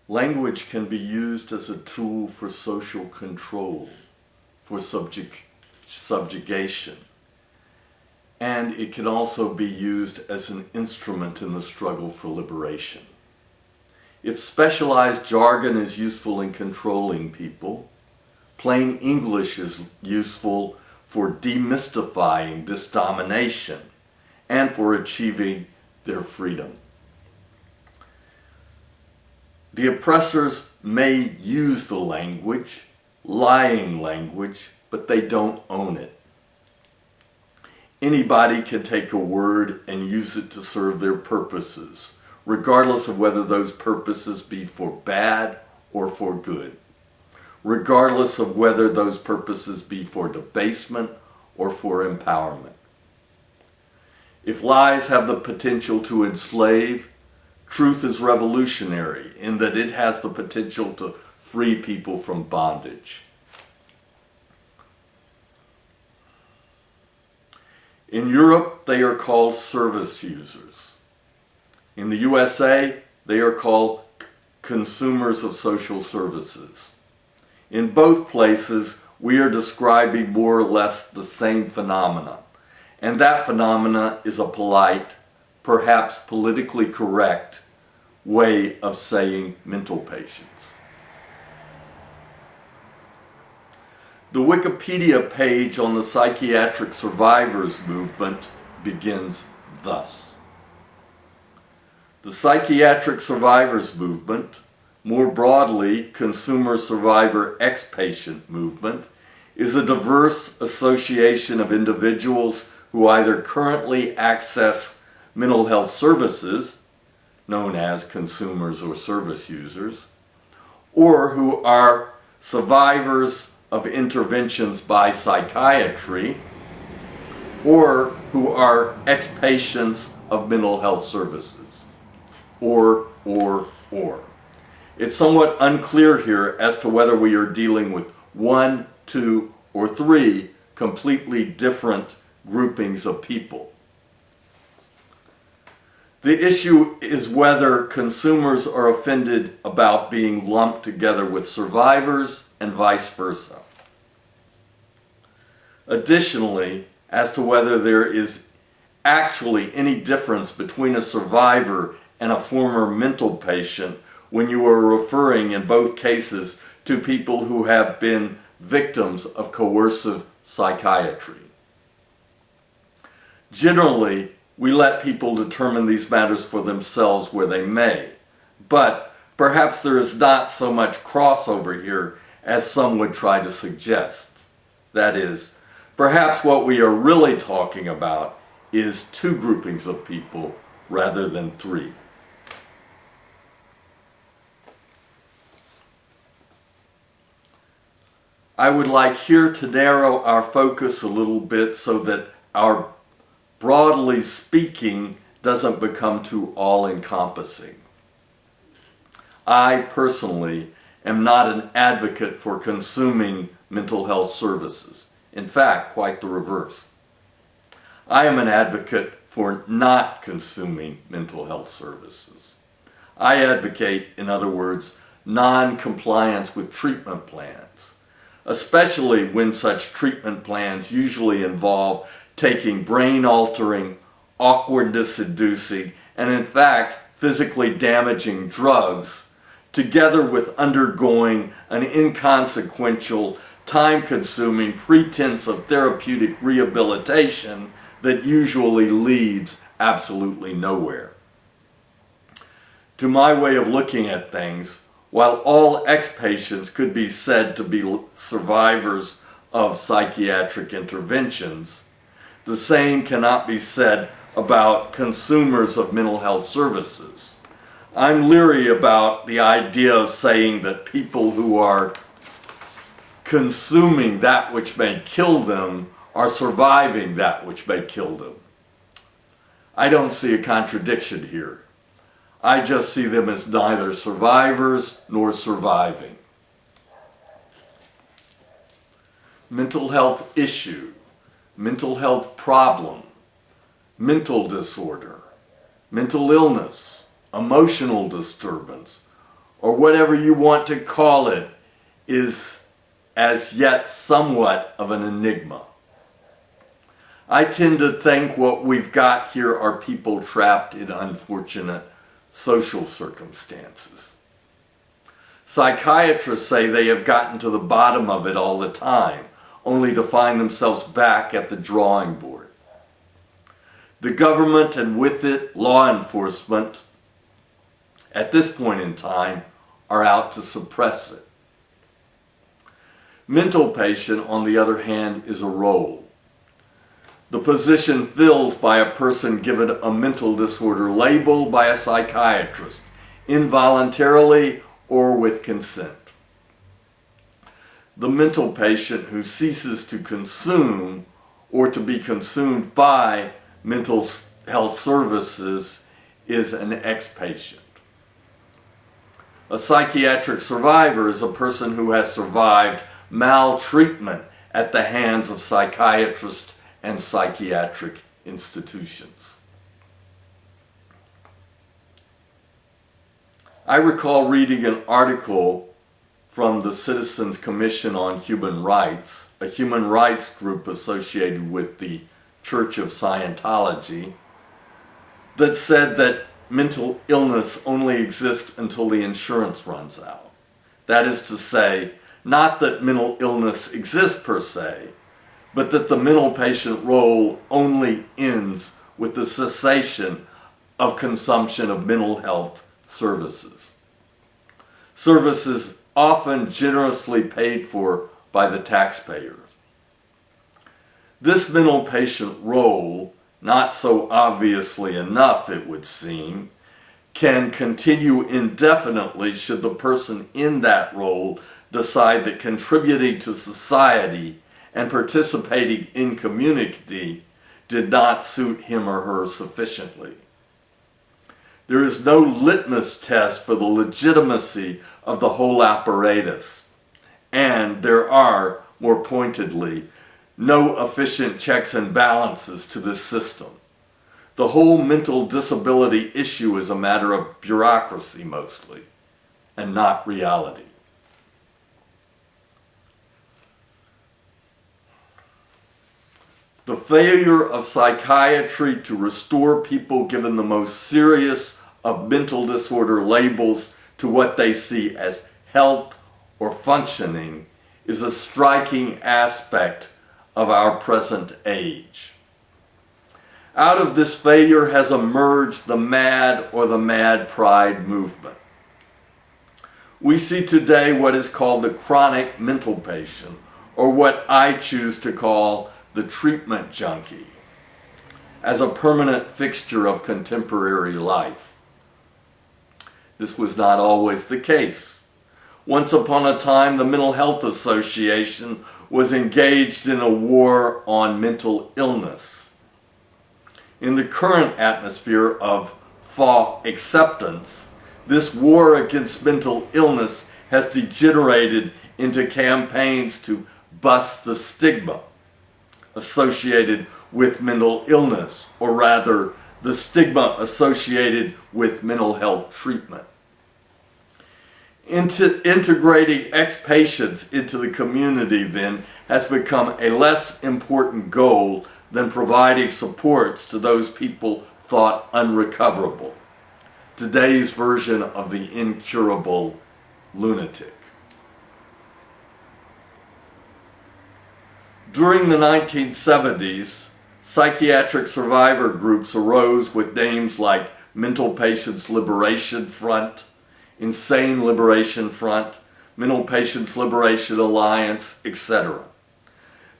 Language can be used as a tool for social control, for subjugation, and it can also be used as an instrument in the struggle for liberation. If specialized jargon is useful in controlling people, plain English is useful for demystifying this domination and for achieving their freedom. The oppressors may use the language, lying language, but they don't own it. Anybody can take a word and use it to serve their purposes, regardless of whether those purposes be for bad or for good, regardless of whether those purposes be for debasement or for empowerment. If lies have the potential to enslave, truth is revolutionary in that it has the potential to free people from bondage. In Europe, they are called service users. In the USA, they are called consumers of social services. In both places, we are describing more or less the same phenomena, and that phenomena is a polite, perhaps politically correct, way of saying mental patients. The Wikipedia page on the psychiatric survivors movement begins thus. The psychiatric survivors movement, more broadly consumer survivor ex-patient movement, is a diverse association of individuals who either currently access mental health services, known as consumers or service users, or who are survivors of interventions by psychiatry, or who are ex-patients of mental health services, or. It's somewhat unclear here as to whether we are dealing with one, two, or three completely different groupings of people. The issue is whether consumers are offended about being lumped together with survivors and vice versa. Additionally, as to whether there is actually any difference between a survivor and a former mental patient when you are referring in both cases to people who have been victims of coercive psychiatry. Generally, we let people determine these matters for themselves where they may, but perhaps there is not so much crossover here as some would try to suggest. That is, perhaps what we are really talking about is two groupings of people rather than three. I would like here to narrow our focus a little bit so that our broadly speaking doesn't become too all-encompassing. I personally am not an advocate for consuming mental health services. In fact, quite the reverse. I am an advocate for not consuming mental health services. I advocate, in other words, non-compliance with treatment plans, especially when such treatment plans usually involve taking brain-altering, awkwardness-inducing, and in fact, physically damaging drugs, together with undergoing an inconsequential, time-consuming pretense of therapeutic rehabilitation that usually leads absolutely nowhere. To my way of looking at things, while all ex-patients could be said to be survivors of psychiatric interventions, the same cannot be said about consumers of mental health services. I'm leery about the idea of saying that people who are consuming that which may kill them are surviving that which may kill them. I don't see a contradiction here. I just see them as neither survivors nor surviving. Mental health issue, mental health problem, mental disorder, mental illness, emotional disturbance, or whatever you want to call it, is as yet somewhat of an enigma. I tend to think what we've got here are people trapped in unfortunate social circumstances. Psychiatrists say they have gotten to the bottom of it all the time, only to find themselves back at the drawing board. The government, and with it law enforcement, at this point in time, are out to suppress it. Mental patient, on the other hand, is a role. The position filled by a person given a mental disorder label by a psychiatrist, involuntarily or with consent. The mental patient who ceases to consume or to be consumed by mental health services is an ex-patient. A psychiatric survivor is a person who has survived maltreatment at the hands of psychiatrists and psychiatric institutions. I recall reading an article from the Citizens Commission on Human Rights, a human rights group associated with the Church of Scientology, that said that mental illness only exists until the insurance runs out. That is to say, not that mental illness exists per se, but that the mental patient role only ends with the cessation of consumption of mental health services. Services often generously paid for by the taxpayers. This mental patient role, not so obviously enough it would seem, can continue indefinitely should the person in that role decide that contributing to society and participating in community did not suit him or her sufficiently. There is no litmus test for the legitimacy of the whole apparatus, and there are, more pointedly, no efficient checks and balances to this system. The whole mental disability issue is a matter of bureaucracy mostly, and not reality. The failure of psychiatry to restore people given the most serious of mental disorder labels to what they see as health or functioning is a striking aspect of our present age. Out of this failure has emerged the MAD or the Mad Pride movement. We see today what is called the chronic mental patient, or what I choose to call the treatment junkie, as a permanent fixture of contemporary life. This was not always the case. Once upon a time, the Mental Health Association was engaged in a war on mental illness. In the current atmosphere of false acceptance, this war against mental illness has degenerated into campaigns to bust the stigma associated with mental illness, or rather, the stigma associated with mental health treatment. Integrating ex-patients into the community, then, has become a less important goal than providing supports to those people thought unrecoverable. Today's version of the incurable lunatic. During the 1970s, psychiatric survivor groups arose with names like Mental Patients Liberation Front, Insane Liberation Front, Mental Patients Liberation Alliance, etc.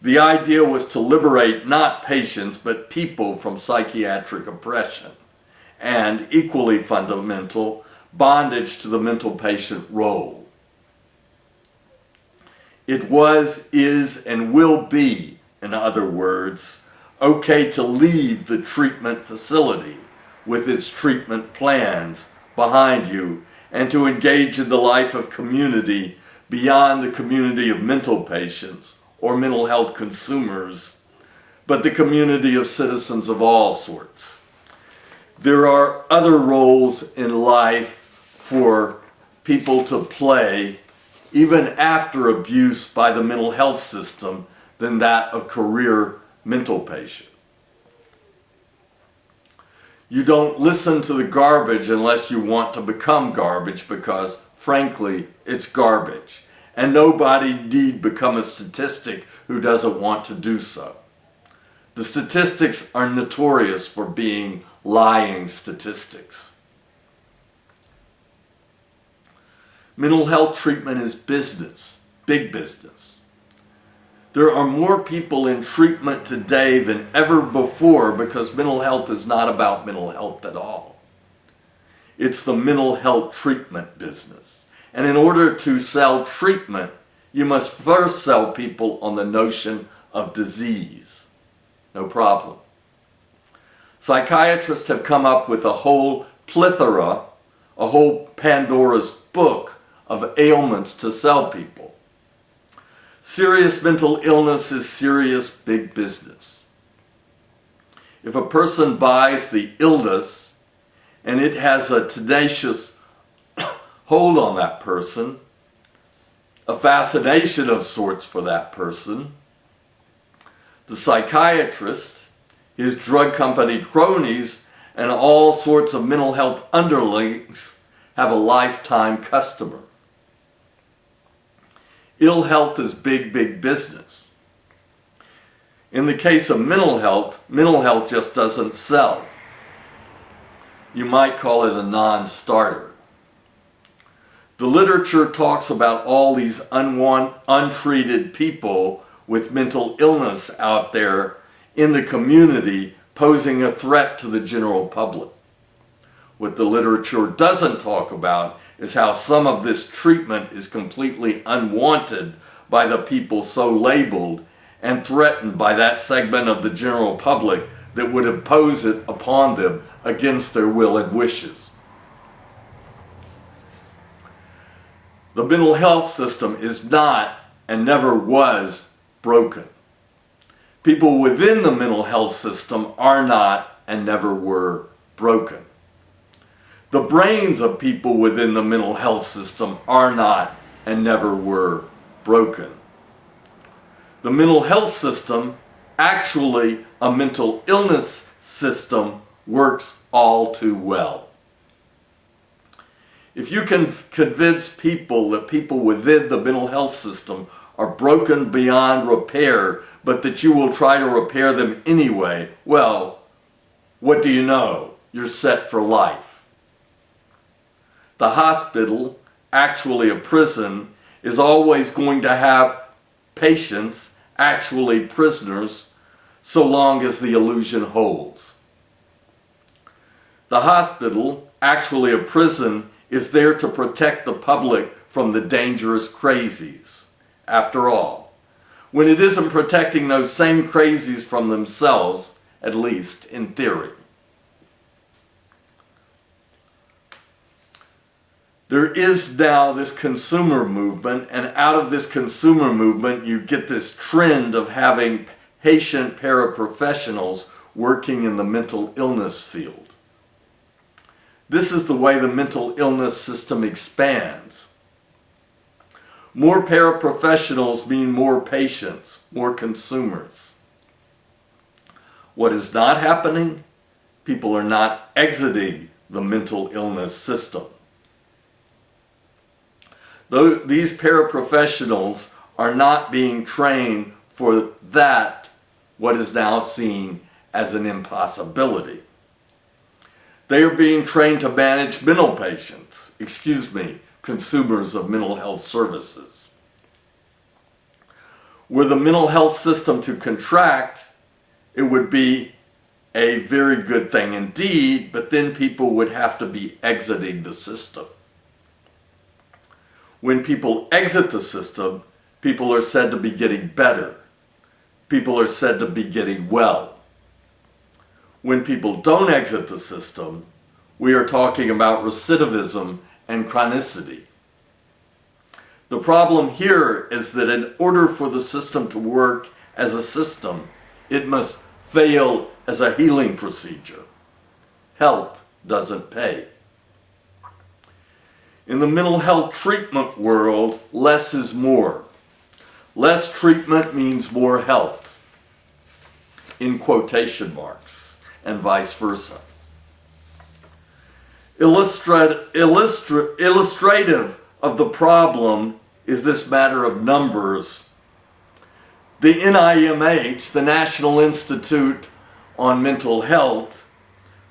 The idea was to liberate not patients but people from psychiatric oppression and, equally fundamental, bondage to the mental patient role. It was, is, and will be, in other words, okay to leave the treatment facility with its treatment plans behind you and to engage in the life of community beyond the community of mental patients or mental health consumers, but the community of citizens of all sorts. There are other roles in life for people to play, even after abuse by the mental health system, than that of career mental patient. You don't listen to the garbage unless you want to become garbage, because, frankly, it's garbage. And nobody need become a statistic who doesn't want to do so. The statistics are notorious for being lying statistics. Mental health treatment is business, big business. There are more people in treatment today than ever before because mental health is not about mental health at all. It's the mental health treatment business. And in order to sell treatment, you must first sell people on the notion of disease. No problem. Psychiatrists have come up with a whole plethora, a whole Pandora's book of ailments to sell people. Serious mental illness is serious big business. If a person buys the illness and it has a tenacious hold on that person, a fascination of sorts for that person, the psychiatrist, his drug company cronies, and all sorts of mental health underlings have a lifetime customer. Ill health is big, big business. In the case of mental health just doesn't sell. You might call it a non-starter. The literature talks about all these untreated people with mental illness out there in the community posing a threat to the general public. What the literature doesn't talk about is how some of this treatment is completely unwanted by the people so labeled and threatened by that segment of the general public that would impose it upon them against their will and wishes. The mental health system is not and never was broken. People within the mental health system are not and never were broken. The brains of people within the mental health system are not and never were broken. The mental health system, actually a mental illness system, works all too well. If you can convince people that people within the mental health system are broken beyond repair, but that you will try to repair them anyway, well, what do you know? You're set for life. The hospital, actually a prison, is always going to have patients, actually prisoners, so long as the illusion holds. The hospital, actually a prison, is there to protect the public from the dangerous crazies. After all, when it isn't protecting those same crazies from themselves, at least in theory. There is now this consumer movement, and out of this consumer movement you get this trend of having patient paraprofessionals working in the mental illness field. This is the way the mental illness system expands. More paraprofessionals mean more patients, more consumers. What is not happening? People are not exiting the mental illness system. Though these paraprofessionals are not being trained for that, what is now seen as an impossibility. They are being trained to manage consumers of mental health services. Were the mental health system to contract, it would be a very good thing indeed, but then people would have to be exiting the system. When people exit the system, people are said to be getting better. People are said to be getting well. When people don't exit the system, we are talking about recidivism and chronicity. The problem here is that in order for the system to work as a system, it must fail as a healing procedure. Health doesn't pay. In the mental health treatment world, less is more. Less treatment means more health, in quotation marks, and vice versa. Illustrative of the problem is this matter of numbers. The NIMH, the National Institute on Mental Health,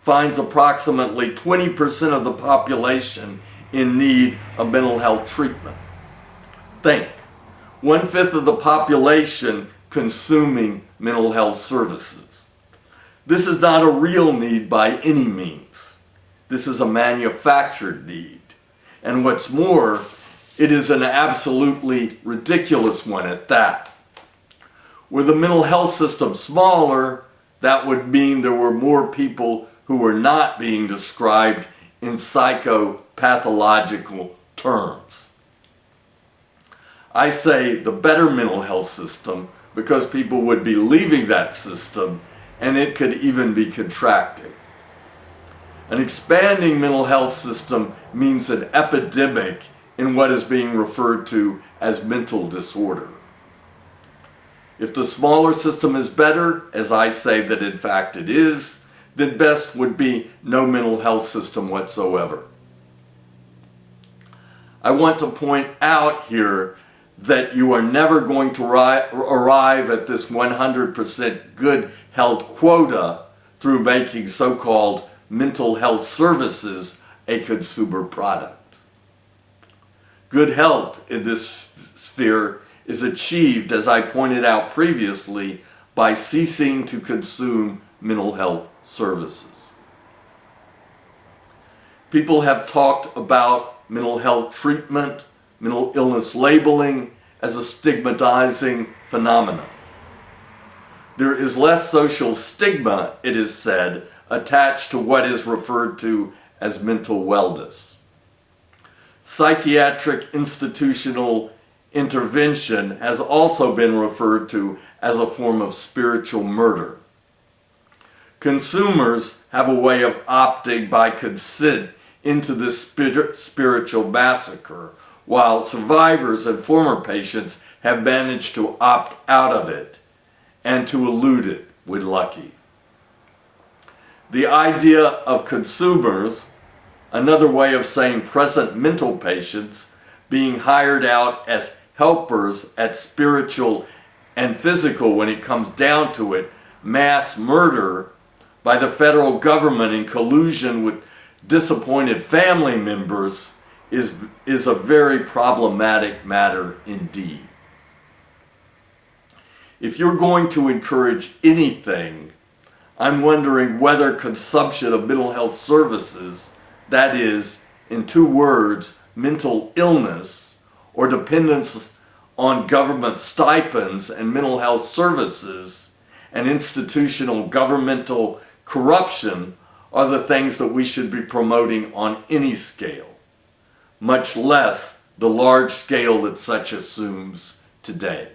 finds approximately 20% of the population in need of mental health treatment. Think, 1/5 of the population consuming mental health services. This is not a real need by any means. This is a manufactured need. And what's more, it is an absolutely ridiculous one at that. Were the mental health system smaller, that would mean there were more people who were not being described in psychopathological terms. I say the better mental health system because people would be leaving that system and it could even be contracting. An expanding mental health system means an epidemic in what is being referred to as mental disorder. If the smaller system is better, as I say that in fact it is, then best would be no mental health system whatsoever. I want to point out here that you are never going to arrive at this 100% good health quota through making so-called mental health services a consumer product. Good health in this sphere is achieved, as I pointed out previously, by ceasing to consume mental health services. People have talked about mental health treatment, mental illness labeling as a stigmatizing phenomenon. There is less social stigma, it is said, attached to what is referred to as mental wellness. Psychiatric institutional intervention has also been referred to as a form of spiritual murder. Consumers have a way of opting by consent into this spiritual massacre, while survivors and former patients have managed to opt out of it and to elude it when lucky. The idea of consumers, another way of saying present mental patients, being hired out as helpers at spiritual and physical, when it comes down to it, mass murder by the federal government in collusion with disappointed family members is a very problematic matter indeed. If you're going to encourage anything, I'm wondering whether consumption of mental health services, that is, in 2 words, mental illness, or dependence on government stipends and mental health services, and institutional governmental corruption are the things that we should be promoting on any scale, much less the large scale that such assumes today.